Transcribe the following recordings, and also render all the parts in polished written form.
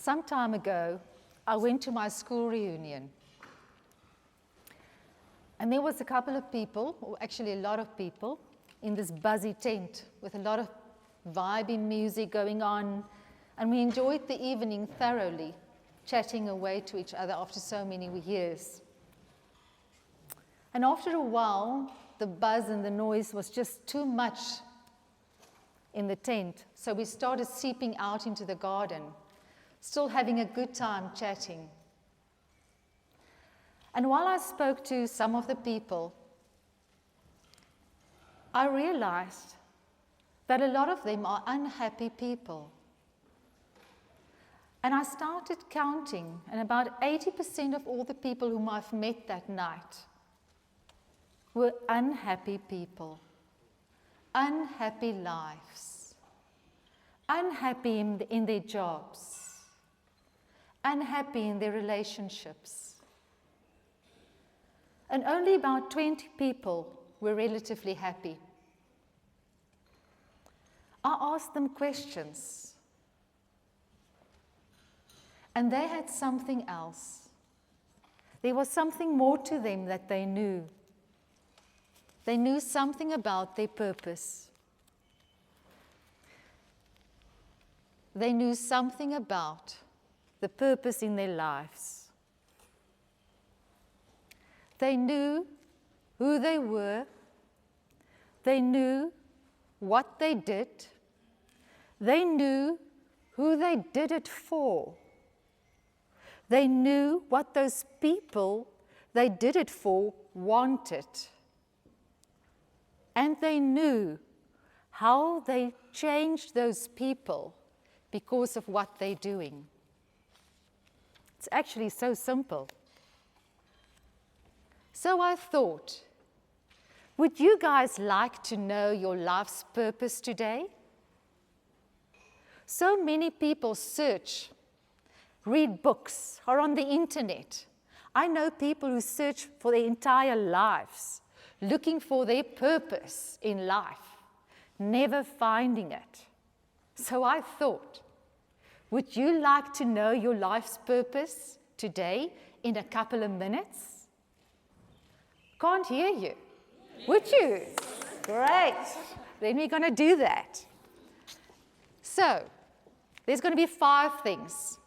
some time ago, I went to my school reunion. And there was a couple of people, or actually a lot of people, in this buzzy tent with a lot of vibey music going on. And we enjoyed the evening thoroughly, chatting away to each other after so many years. And after a while, the buzz and the noise was just too much in the tent. So we started seeping out into the garden, still having a good time chatting. And while I spoke to some of the people, I realized that a lot of them are unhappy people. And I started counting, and about 80% of all the people whom I've met that night were unhappy people, unhappy lives, unhappy in their jobs, unhappy in their relationships. And only about 20 people were relatively happy. I asked them questions, and they had something else. There was something more to them that they knew. They knew something about their purpose. They knew something about the purpose in their lives. They knew who they were. They knew what they did. They knew who they did it for. They knew what those people they did it for wanted. And they knew how they changed those people because of what they're doing. It's actually so simple. So I thought, would you guys like to know your life's purpose today? So many people search, read books, are on the internet. I know people who search for their entire lives, looking for their purpose in life, never finding it. So I thought, would you like to know your life's purpose today in a couple of minutes? Can't hear you. Would you? Great. Then we're going to do that. So, there's going to be 5 things.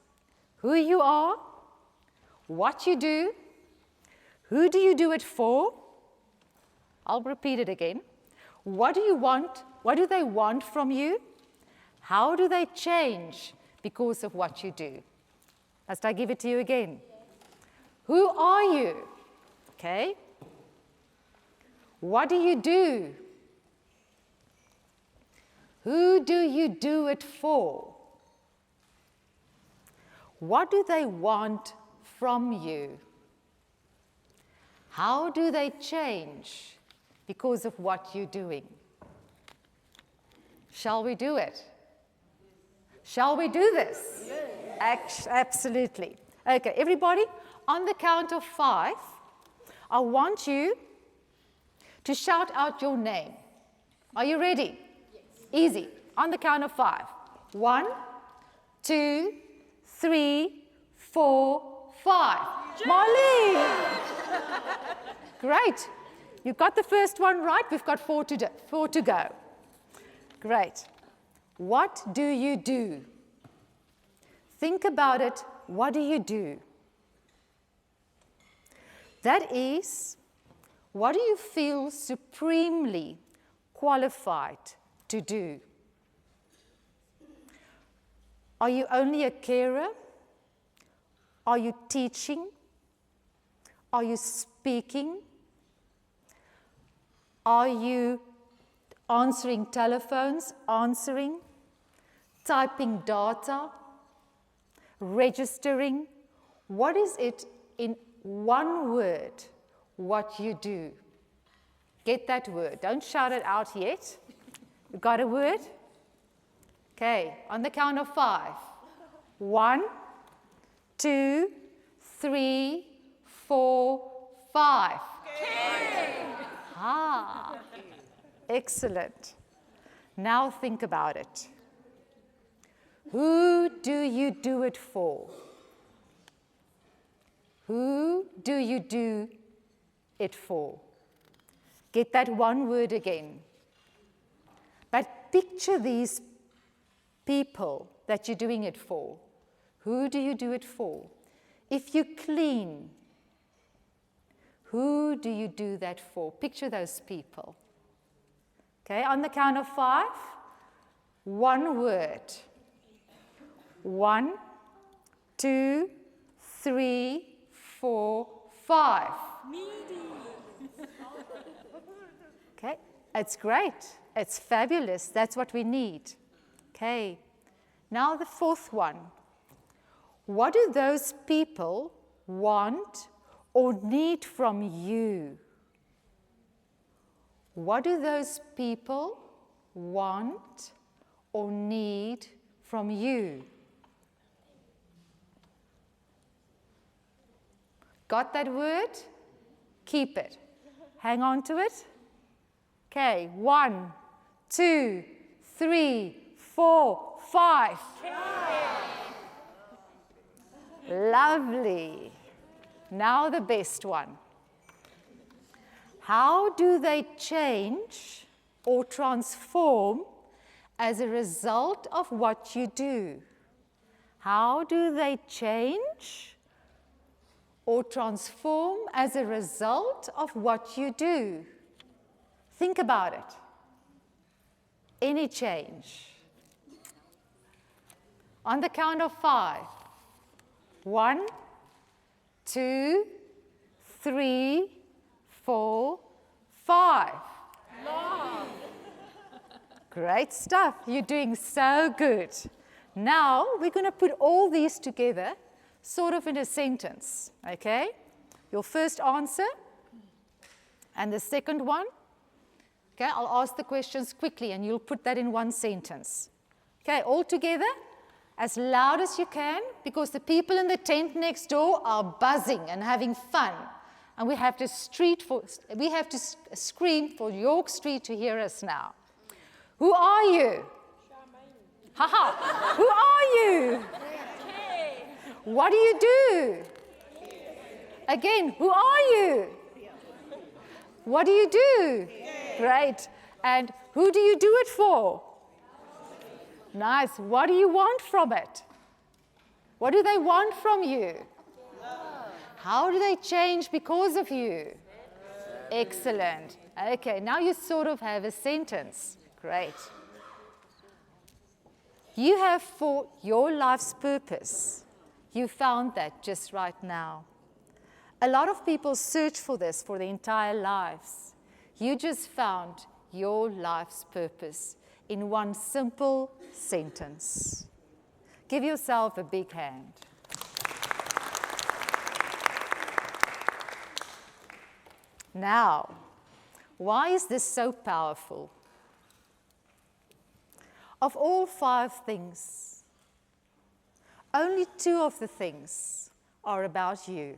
Who you are, what you do, who do you do it for? I'll repeat it again. What do you want? What do they want from you? How do they change because of what you do? Must I give it to you again? Who are you? Okay. What do you do? Who do you do it for? What do they want from you? How do they change because of what you're doing? Shall we do it? Shall we do this? Yes. Absolutely. Okay, everybody, on the count of 5, I want you to shout out your name. Are you ready? Yes. Easy. On the count of 5. 1, 2, 3, 4, 5. Molly! Great. You got the first one right. We've got 4 to go. Great. What do you do? Think about it. What do you do? That is, what do you feel supremely qualified to do? Are you only a carer? Are you teaching? Are you speaking? Are you answering telephones, typing data, registering? What is it in one word, what you do? Get that word. Don't shout it out yet. You got a word? Okay, on the count of 5. 1, 2, 3, 4, 5. Ah, excellent. Now think about it. Who do you do it for? Who do you do it for? Get that one word again. But picture these people that you're doing it for. Who do you do it for? If you clean, who do you do that for? Picture those people. Okay, on the count of 5, one word. 1, 2, 3, 4, 5. Okay, it's great. It's fabulous. That's what we need. Okay, now the 4th one. What do those people want or need from you? What do those people want or need from you? Got that word? Keep it. Hang on to it. Okay, 1, 2, 3, 4, 5. Lovely. Now the best one. How do they change or transform as a result of what you do? How do they change or transform as a result of what you do? Think about it. Any change. On the count of 5. 1, 2, 3, 4, 5. Love. Great stuff. You're doing so good. Now we're going to put all these together sort of in a sentence. Okay? Your first answer and the second one. Okay, I'll ask the questions quickly and you'll put that in one sentence. Okay, all together, as loud as you can, because the people in the tent next door are buzzing and having fun. And we have to scream for York Street to hear us now. Who are you? Haha. Who are you? What do you do? Again, who are you? What do you do? Great. And who do you do it for? Nice. What do you want from it? What do they want from you? How do they change because of you? Excellent. Okay, now you sort of have a sentence. Great. You have for your life's purpose. You found that just right now. A lot of people search for this for their entire lives. You just found your life's purpose in one simple sentence. Give yourself a big hand. Now, why is this so powerful? Of all 5 things, only 2 of the things are about you.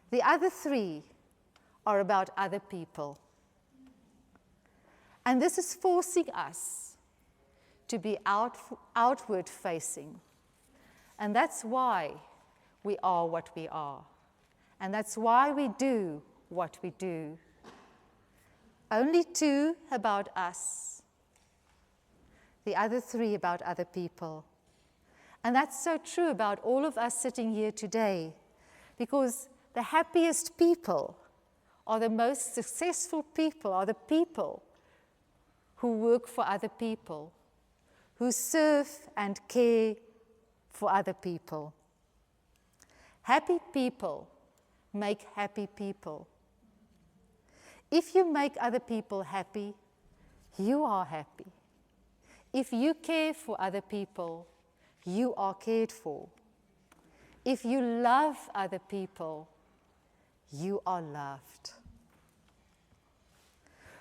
The other 3 are about other people. And this is forcing us to be outward facing. And that's why we are what we are. And that's why we do what we do. Only 2 about us. The other 3 about other people. And that's so true about all of us sitting here today, because the happiest people are the most successful people, are the people who work for other people, who serve and care for other people. Happy people make happy people. If you make other people happy, you are happy. If you care for other people, you are cared for. If you love other people, you are loved.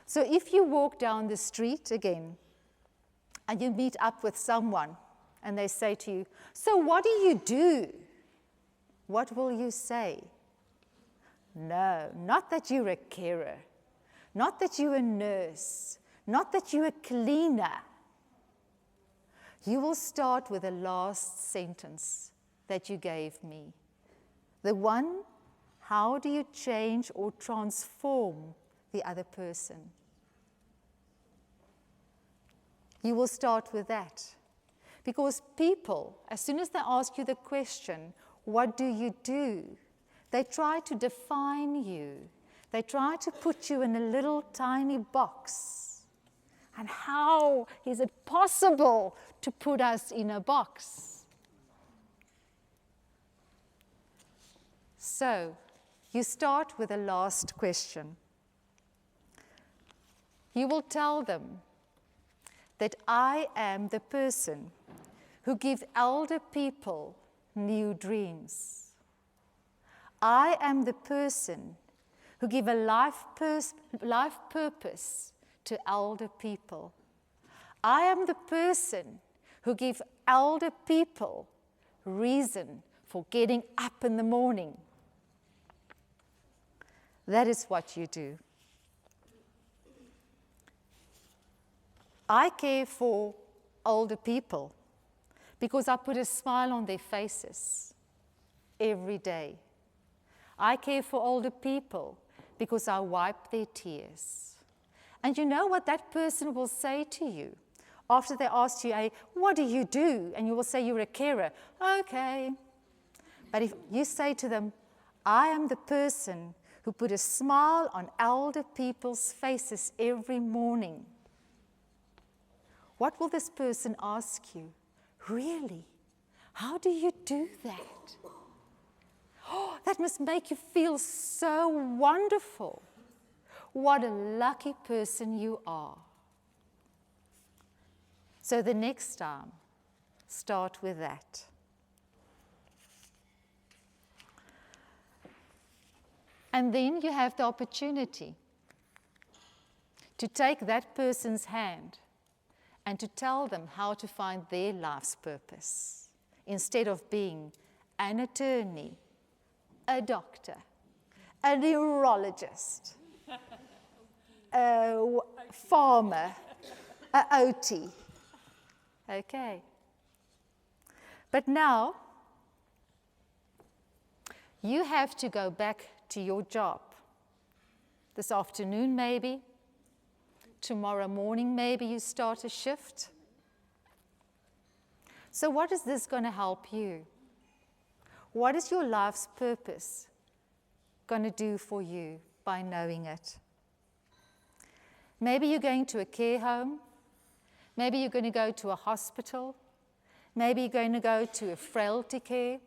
So if you walk down the street again and you meet up with someone and they say to you, "So what do you do?" What will you say? No, not that you're a carer, not that you're a nurse, not that you're a cleaner. you will start with the last sentence that you gave me. The one, how do you change or transform the other person? You will start with that. Because people, as soon as they ask you the question, what do you do? They try to define you. They try to put you in a little tiny box. And how is it possible to put us in a box? So, you start with the last question. You will tell them that I am the person who gives elder people new dreams. I am the person who gives a life purpose to elder people. I am the person who gives elder people reason for getting up in the morning. That is what you do. I care for older people because I put a smile on their faces every day. I care for older people because I wipe their tears. And you know what that person will say to you after they ask you, hey, what do you do? And you will say, you're a carer. Okay. But if you say to them, I am the person who put a smile on elder people's faces every morning, what will this person ask you? Really? How do you do that? Oh, that must make you feel so wonderful. What a lucky person you are. So the next time, start with that. And then you have the opportunity to take that person's hand and to tell them how to find their life's purpose, instead of being an attorney, a doctor, a neurologist, a farmer, a OT. Okay. But now, you have to go back to your job. This afternoon, maybe. Tomorrow morning, maybe you start a shift. So what is this going to help you? What is your life's purpose going to do for you by knowing it? Maybe you're going to a care home. Maybe you're going to go to a hospital. Maybe you're going to go to a frailty care.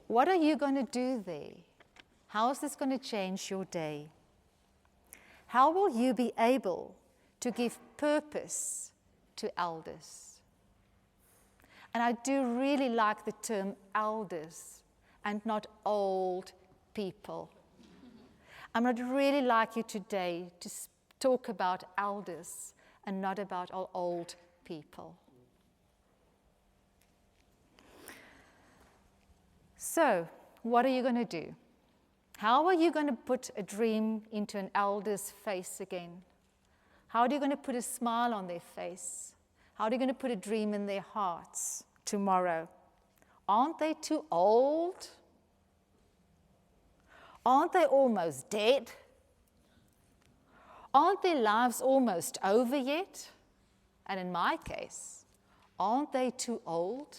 What are you going to do there? How is this going to change your day? How will you be able to give purpose to elders? And I do really like the term elders and not old people. I would really like you today to talk about elders and not about old people. So, what are you going to do? How are you going to put a dream into an elder's face again? How are you going to put a smile on their face? How are you going to put a dream in their hearts tomorrow? Aren't they too old? Aren't they almost dead? Aren't their lives almost over yet? And in my case, aren't they too old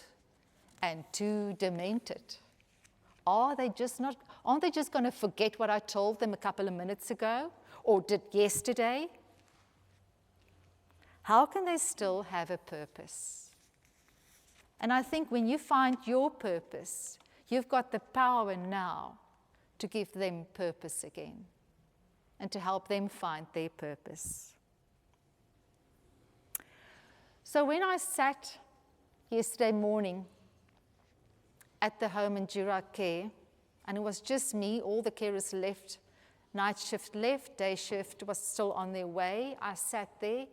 and too demented? Aren't they just going to forget what I told them a couple of minutes ago or did yesterday? How can they still have a purpose? And I think when you find your purpose, you've got the power now to give them purpose again and to help them find their purpose. So when I sat yesterday morning at the home in Jura Care, and it was just me, all the carers left, night shift left, day shift was still on their way. I sat there,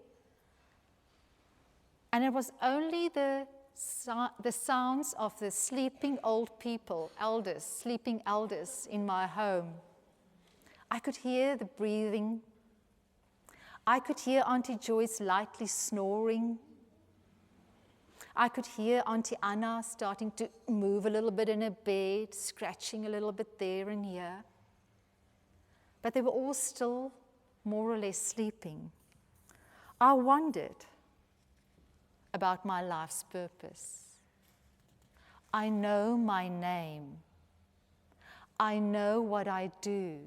and it was only the sounds of the sleeping old people, elders, sleeping elders in my home. I could hear the breathing. I could hear Auntie Joyce lightly snoring. I could hear Auntie Anna starting to move a little bit in her bed, scratching a little bit there and here. But they were all still more or less sleeping. I wondered about my life's purpose. I know my name. I know what I do.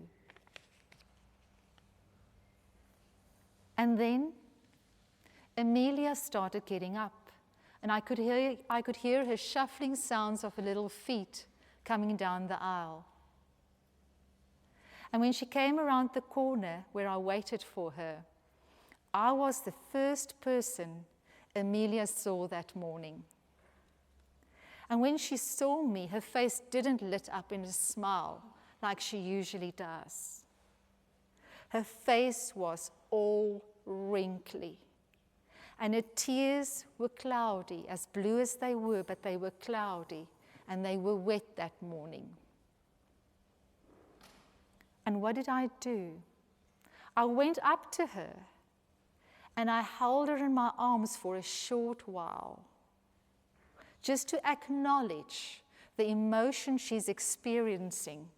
And then Amelia started getting up, and I could hear her shuffling sounds of her little feet coming down the aisle. And when she came around the corner where I waited for her, I was the first person Amelia saw that morning. And when she saw me, her face didn't lit up in a smile like she usually does. Her face was all wrinkly, and her tears were cloudy, as blue as they were, but they were cloudy, and they were wet that morning. And what did I do? I went up to her, and I held her in my arms for a short while, just to acknowledge the emotion she's experiencing.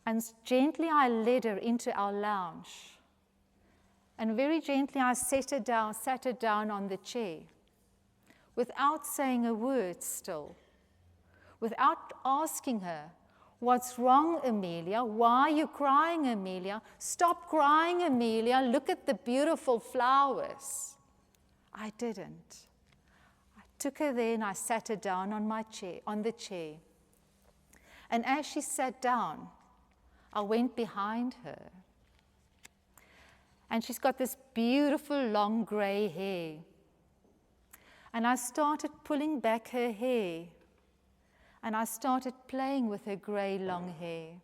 And gently I led her into our lounge. And very gently I sat her down on the chair, without saying a word still, without asking her, "What's wrong, Amelia? Why are you crying, Amelia? Stop crying, Amelia. Look at the beautiful flowers." I didn't. I took her there and I sat her down on the chair. And as she sat down, I went behind her. And she's got this beautiful long gray hair. And I started pulling back her hair. And I started playing with her gray long hair.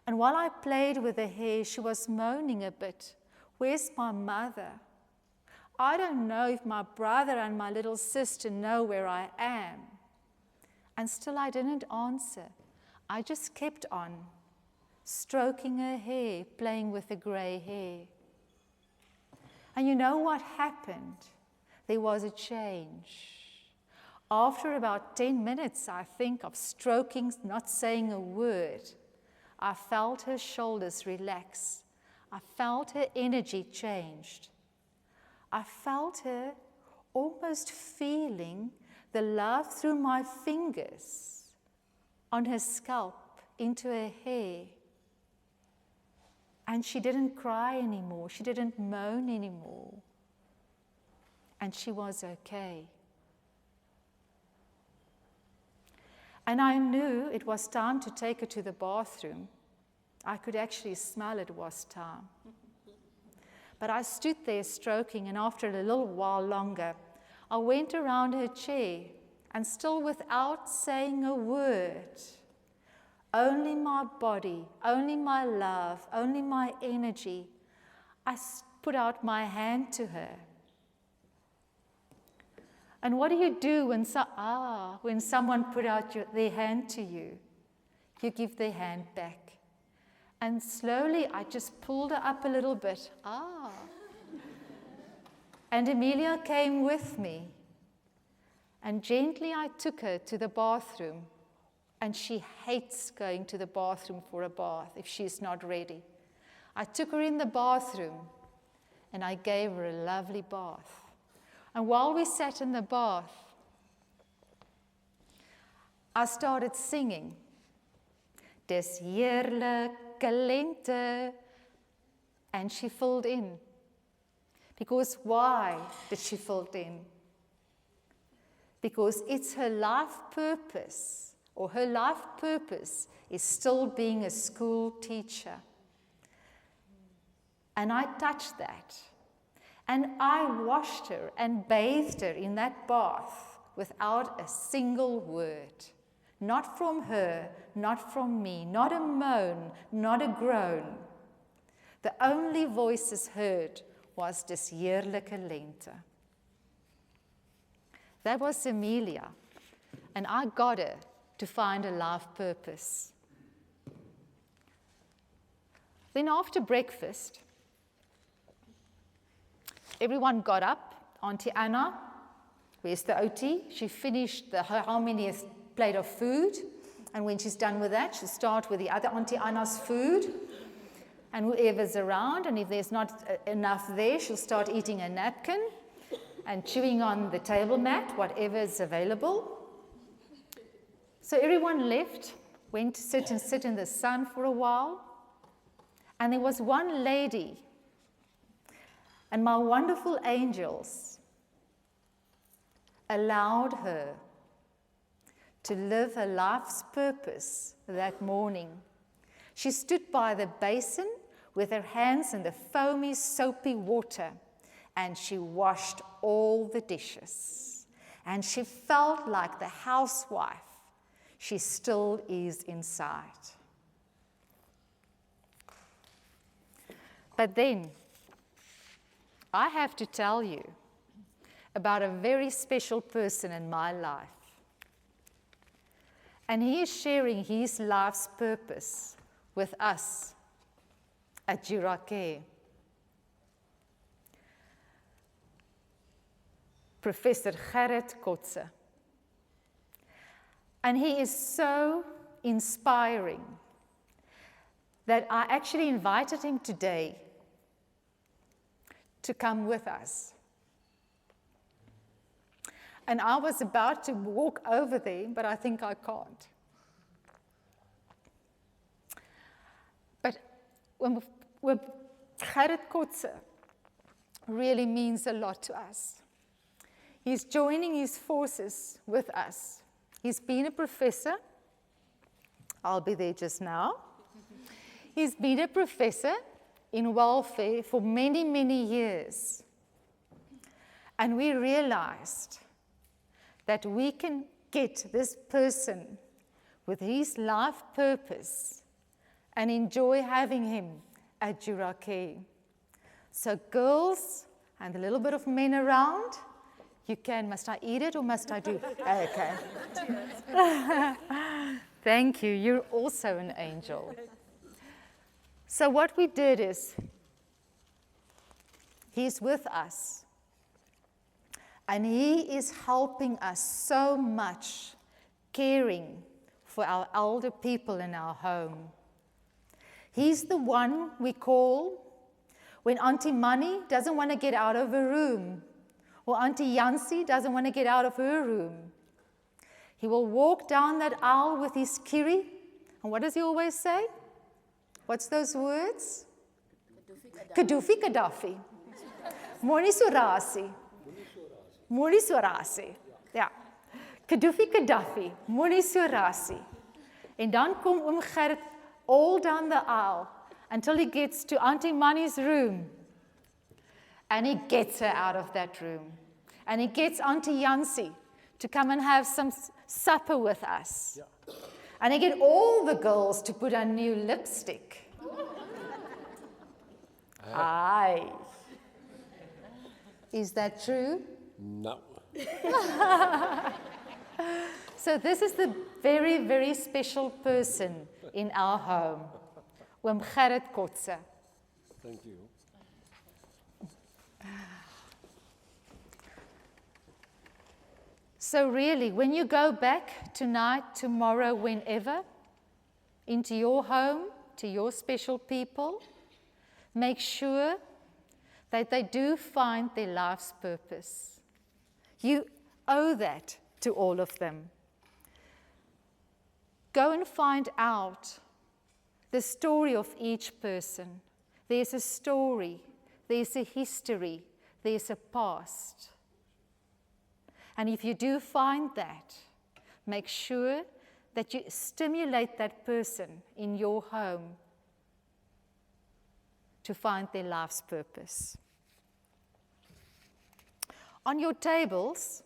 And while I played with her hair, she was moaning a bit. "Where's my mother? I don't know if my brother and my little sister know where I am." And still I didn't answer. I just kept on, stroking her hair, playing with the gray hair. And you know what happened? There was a change. After about 10 minutes, I think, of stroking, not saying a word, I felt her shoulders relax. I felt her energy changed. I felt her almost feeling the love through my fingers on her scalp, into her hair. And she didn't cry anymore. She didn't moan anymore. And she was okay. And I knew it was time to take her to the bathroom. I could actually smell it was time. But I stood there stroking, and after a little while longer, I went around her chair, and still without saying a word, only my body, only my love, only my energy, I put out my hand to her. And what do you do when someone put out their hand to you? You give their hand back. And slowly I just pulled her up a little bit. And Amelia came with me. And gently I took her to the bathroom. And she hates going to the bathroom for a bath if she's not ready. I took her in the bathroom and I gave her a lovely bath. And while we sat in the bath, I started singing, "Dis heerlike lente," and she filled in. Because why did she fill in? Because it's her life purpose, or her life purpose is still being a school teacher. And I touched that. And I washed her and bathed her in that bath without a single word. Not from her, not from me, not a moan, not a groan. The only voices heard was "Dis heerlike lente." That was Amelia, and I got her to find a life purpose. Then after breakfast, everyone got up. Auntie Anna Where's the OT? She finished her harmonious plate of food. And when she's done with that, she'll start with the other Auntie Anna's food. And whoever's around, and if there's not enough there, she'll start eating a napkin and chewing on the table mat, whatever is available. So everyone left, went to sit in the sun for a while. And there was one lady, and my wonderful angels allowed her to live her life's purpose that morning. She stood by the basin with her hands in the foamy, soapy water, and she washed all the dishes. And she felt like the housewife she still is inside. But then, I have to tell you about a very special person in my life. And he is sharing his life's purpose with us at Jurake. Professor Gerrit Kotze. And he is so inspiring that I actually invited him today to come with us. And I was about to walk over there, but I think I can't. But when Gerrit Kotze really means a lot to us. He's joining his forces with us. He's been a professor. I'll be there just now. He's been a professor in welfare for many, many years. And we realized that we can get this person with his life purpose and enjoy having him at Jurake. So girls and a little bit of men around, you can, must I eat it or must I do? Okay. Thank you, you're also an angel. So what we did is, he's with us. And he is helping us so much, caring for our elder people in our home. He's the one we call when Auntie Manny doesn't want to get out of her room, or Auntie Yancy doesn't want to get out of her room. He will walk down that aisle with his kiri, and what does he always say? What's those words? Kadufi Kadafi. Moni Surasi. Moni Surasi. Ja. Kadufi Kadafi. Moni Surasi. En dan kom oom Gerrit all down the aisle until he gets to Auntie Manny's room. And he gets her out of that room. And he gets Auntie Yancy to come and have some supper with us. Yeah. And he get all the girls to put on new lipstick. Aye. Is that true? No. So this is the very, very special person in our home, oom Gerrit Kotze. Thank you. So really, when you go back tonight, tomorrow, whenever, into your home, to your special people, make sure that they do find their life's purpose. You owe that to all of them. Go and find out the story of each person. There's a story, there's a history, there's a past. And if you do find that, make sure that you stimulate that person in your home to find their life's purpose. On your tables,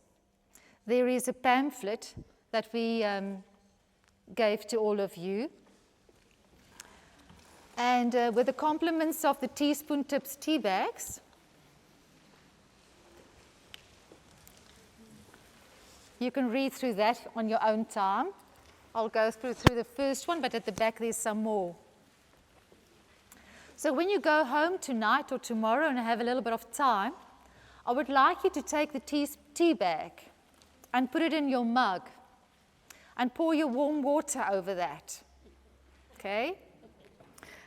there is a pamphlet that we gave to all of you. And with the compliments of the Teaspoon Tips tea bags, you can read through that on your own time. I'll go through the first one, but at the back there's some more. So when you go home tonight or tomorrow and have a little bit of time, I would like you to take the tea bag and put it in your mug and pour your warm water over that, okay?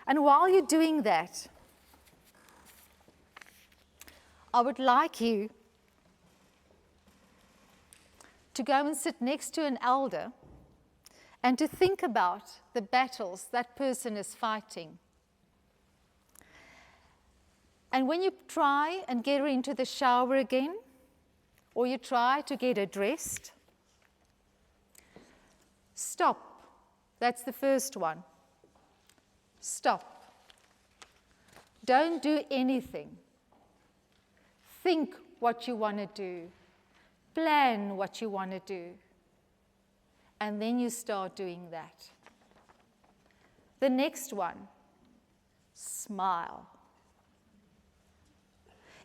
And while you're doing that, I would like you to go and sit next to an elder and to think about the battles that person is fighting. And when you try and get her into the shower again, or you try to get her dressed, stop. That's the first one. Stop. Don't do anything. Think what you want to do. Plan what you want to do. And then you start doing that. The next one, smile.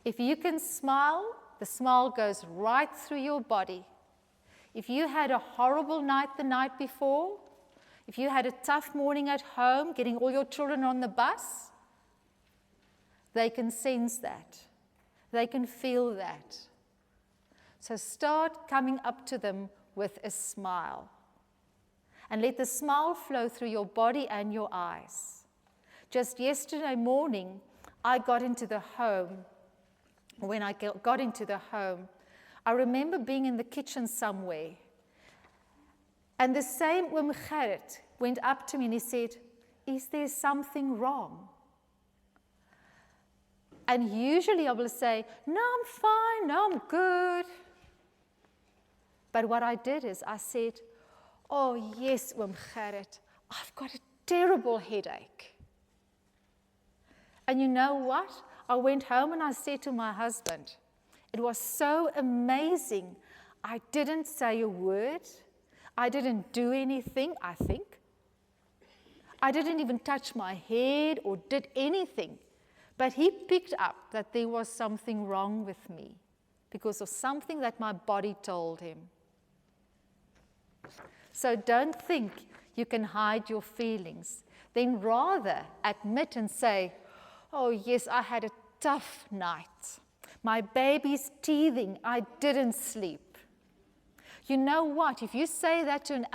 If you can smile, the smile goes right through your body. If you had a horrible night the night before, if you had a tough morning at home, getting all your children on the bus, they can sense that. They can feel that. So start coming up to them with a smile. And let the smile flow through your body and your eyes. Just yesterday morning, I got into the home. When I got into the home, I remember being in the kitchen somewhere. And the same Oom Gerrit went up to me and he said, "Is there something wrong?" And usually I will say, "No, I'm fine, no, I'm good." But what I did is I said, "Oh yes, Oom Gerrit, I've got a terrible headache." And you know what? I went home and I said to my husband, it was so amazing. I didn't say a word. I didn't do anything, I think. I didn't even touch my head or did anything. But he picked up that there was something wrong with me because of something that my body told him. So don't think you can hide your feelings. Then rather admit and say, "Oh yes, I had a tough night. My baby's teething. I didn't sleep." You know what? If you say that to an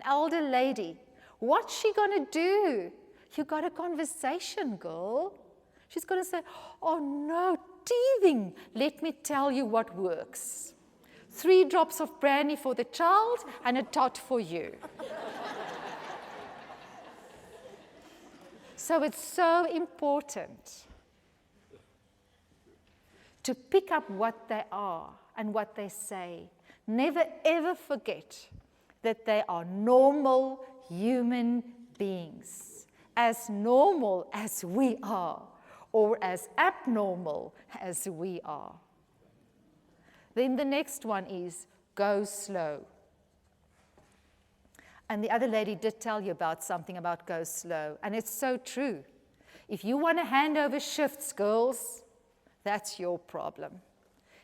elder lady, what's she going to do? You got a conversation, girl. She's going to say, "Oh no, teething. Let me tell you what works. 3 drops of brandy for the child and a tot for you." So it's so important to pick up what they are and what they say. Never ever forget that they are normal human beings, as normal as we are, or as abnormal as we are. Then the next one is go slow. And the other lady did tell you about something about go slow, and it's so true. If you want to hand over shifts, girls, that's your problem.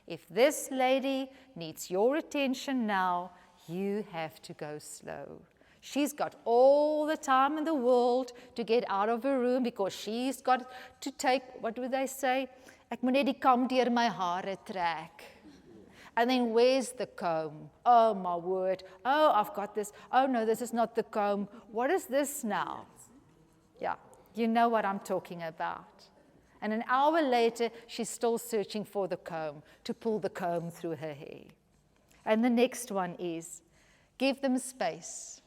If this lady needs your attention now, you have to go slow. She's got all the time in the world to get out of her room because she's got to take, what do they say? Ek moet net die kam deur my hare trek. And then where's the comb? Oh, my word. Oh, I've got this. Oh, no, this is not the comb. What is this now? Yeah, you know what I'm talking about. And an hour later, she's still searching for the comb to pull the comb through her hair. And the next one is give them space.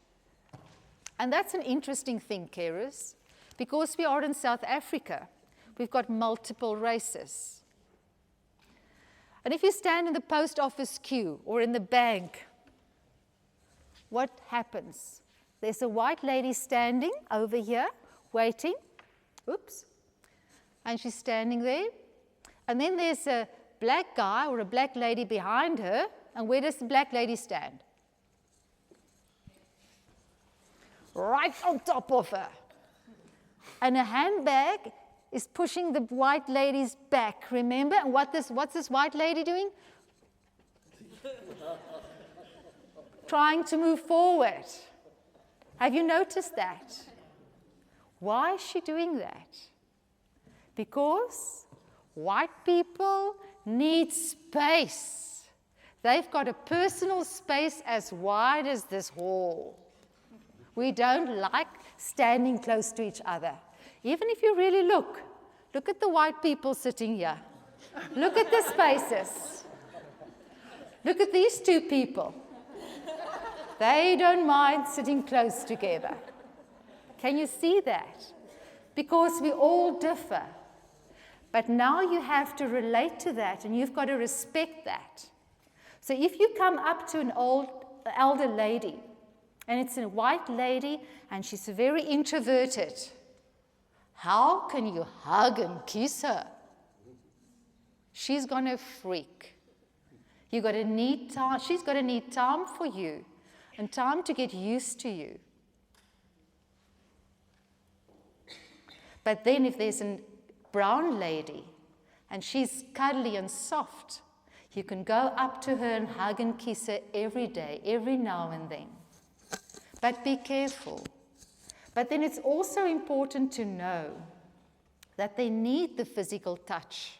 And that's an interesting thing, carers, because we are in South Africa. We've got multiple races. And if you stand in the post office queue or in the bank, what happens? There's a white lady standing over here, waiting. Oops. And she's standing there. And then there's a black guy or a black lady behind her. And where does the black lady stand? Right on top of her. And a handbag is pushing the white lady's back, remember? And what's this white lady doing? Trying to move forward. Have you noticed that? Why is she doing that? Because white people need space. They've got a personal space as wide as this hall. We don't like standing close to each other. Even if you really look at the white people sitting here. Look at the spaces. Look at these two people. They don't mind sitting close together. Can you see that? Because we all differ. But now you have to relate to that, and you've got to respect that. So if you come up to an elder lady, and it's a white lady, and she's very introverted, how can you hug and kiss her? She's going to freak. You've got to need time. She's got to need time for you and time to get used to you. But then if there's a brown lady and she's cuddly and soft, you can go up to her and hug and kiss her every day, every now and then. But be careful. But then it's also important to know that they need the physical touch.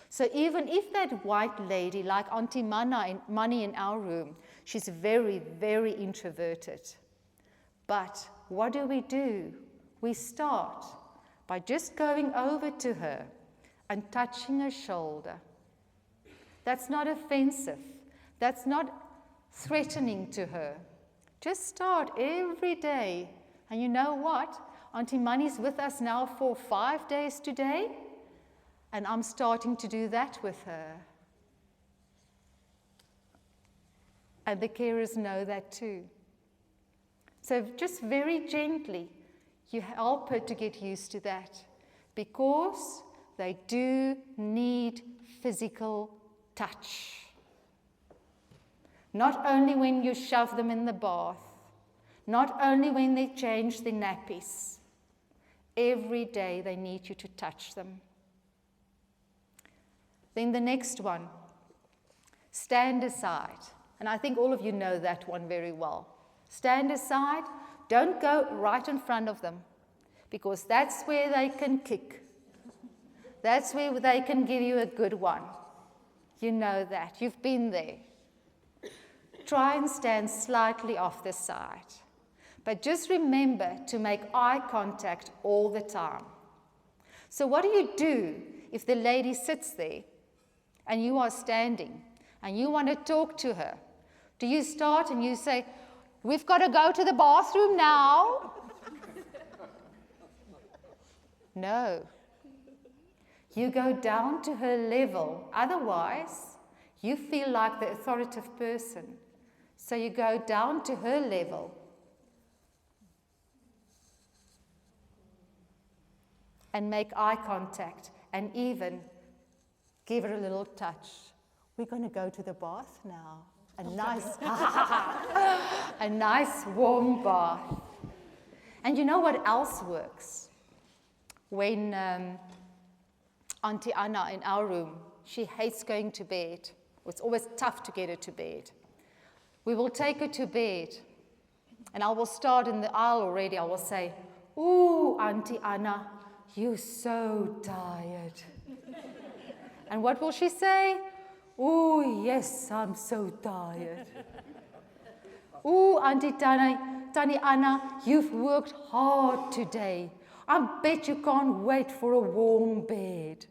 So even if that white lady, like Auntie Mani in our room, she's very, very introverted. But what do? We start by just going over to her and touching her shoulder. That's not offensive. That's not threatening to her. Just start every day. And you know what? Auntie Mani's with us now for 5 days today, and I'm starting to do that with her. And the carers know that too. So just very gently, you help her to get used to that, because they do need physical touch. Not only when you shove them in the bath, not only when they change their nappies. Every day they need you to touch them. Then the next one, stand aside. And I think all of you know that one very well. Stand aside, don't go right in front of them, because that's where they can kick. That's where they can give you a good one. You know that, you've been there. Try and stand slightly off the side. But just remember to make eye contact all the time. So what do if the lady sits there and you are standing and you want to talk to her? Do you start and you say, "We've got to go to the bathroom now"? No. You go down to her level. Otherwise, you feel like the authoritative person. So you go down to her level. And make eye contact, and even give her a little touch. We're going to go to the bath now. A nice warm bath. And you know what else works? When Auntie Anna in our room, she hates going to bed. It's always tough to get her to bed. We will take her to bed, and I will start in the aisle already. I will say, "Ooh, Auntie Anna, you're so tired." And what will she say? "Oh, yes, I'm so tired." "Ooh, Auntie Tani Anna, you've worked hard today. I bet you can't wait for a warm bed."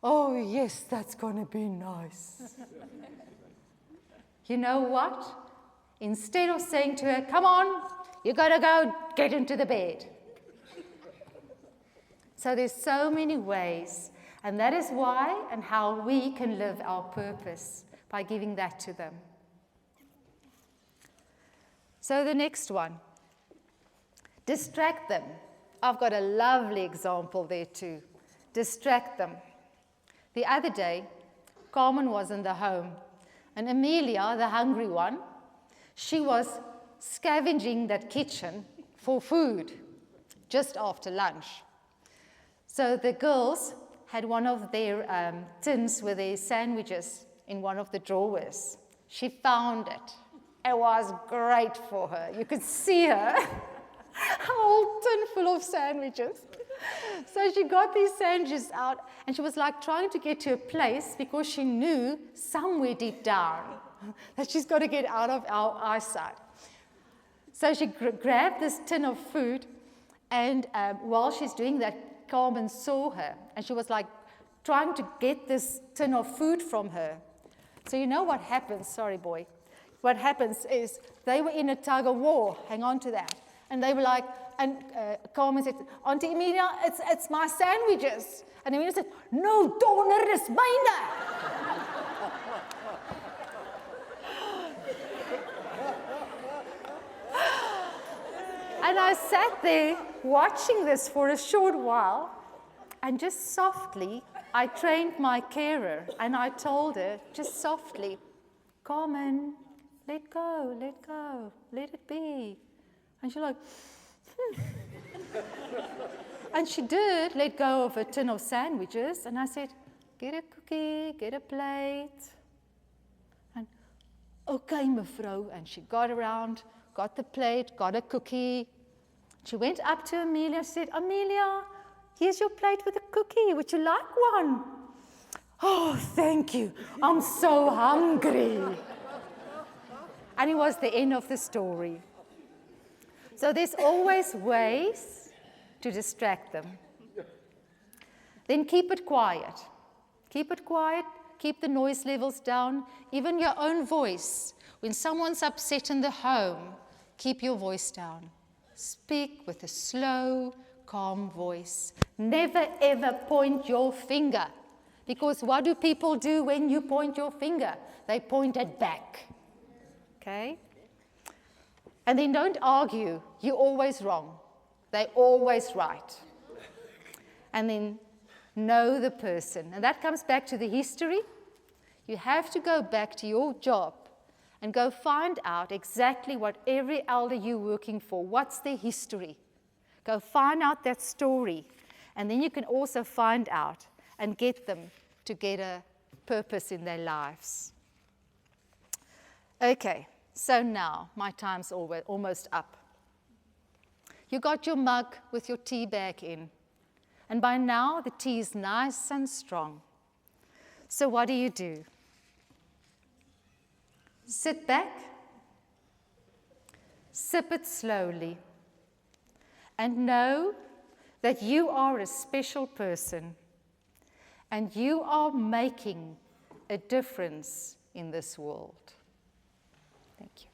"Oh, yes, that's going to be nice." You know what? Instead of saying to her, "Come on, you got to go get into the bed." So there's so many ways, and that is why and how we can live our purpose, by giving that to them. So the next one, distract them. I've got a lovely example there too. Distract them. The other day, Carmen was in the home, and Amelia, the hungry one, she was scavenging that kitchen for food just after lunch. So the girls had one of their tins with their sandwiches in one of the drawers. She found it. It was great for her. You could see her, a whole tin full of sandwiches. So she got these sandwiches out, and she was like trying to get to a place because she knew somewhere deep down that she's got to get out of our eyesight. So she grabbed this tin of food, and while she's doing that, Carmen saw her, and she was like trying to get this tin of food from her. So you know what happens? Sorry, boy. What happens is they were in a tug of war. Hang on to that. And they were like, and Carmen said, Auntie Emilia, it's my sandwiches. And Emilia said, no, donder is myne. And I sat there watching this for a short while, and just softly, I trained my carer, and I told her, just softly, Carmen, let go, let it be. And she's like, And she did let go of a tin of sandwiches, and I said, get a cookie, get a plate. And, okay, mevrou. And she got around, got the plate, got a cookie. She went up to Amelia and said, Amelia, here's your plate with a cookie. Would you like one? Oh, thank you. I'm so hungry. And it was the end of the story. So there's always ways to distract them. Then keep it quiet. Keep it quiet. Keep the noise levels down. Even your own voice. When someone's upset in the home, keep your voice down. Speak with a slow, calm voice. Never, ever point your finger. Because what do people do when you point your finger? They point it back. Okay? And then don't argue. You're always wrong. They're always right. And then know the person. And that comes back to the history. You have to go back to your job and go find out exactly what every elder you're working for, what's their history. Go find out that story. And then you can also find out and get them to get a purpose in their lives. Okay, so now my time's almost up. You got your mug with your tea bag in. And by now, the tea is nice and strong. So what do? Sit back, sip it slowly, and know that you are a special person and you are making a difference in this world. Thank you.